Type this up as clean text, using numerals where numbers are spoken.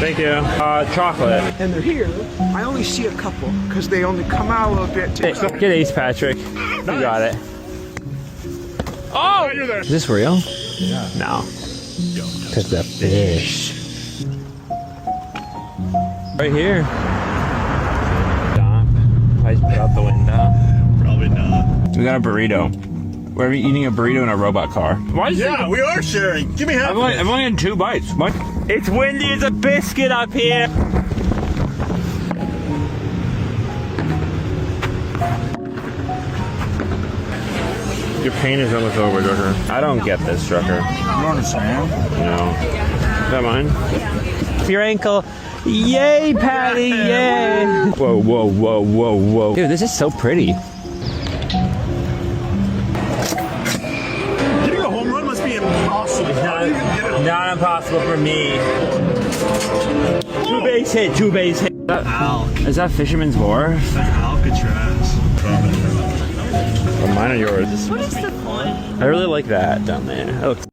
Thank you. Chocolate. And they're here. I only see a couple because they only come out a little bit. Get Ace Patrick. You got it. Oh! Is this real? Yeah. No. Because the fish. Right here. Stop. I put out the window. Probably not. We got a burrito. We're eating a burrito in a robot car. Why is Yeah, we are sharing. Give me half. I've only had 2 bites. What? It's windy as a biscuit up here. Your pain is almost over, Drucker. I don't get this, Drucker. You don't understand? No. Is that mine? Your ankle. Yay, Patty, yay. Whoa, whoa, whoa, whoa, whoa. Dude, this is so pretty. Getting a home run must be impossible. Not impossible for me. 2 base hit, 2 base hit. Is that Fisherman's Wharf? That's Alcatraz. Well, mine or yours? What is the point? I really like that down there. That looks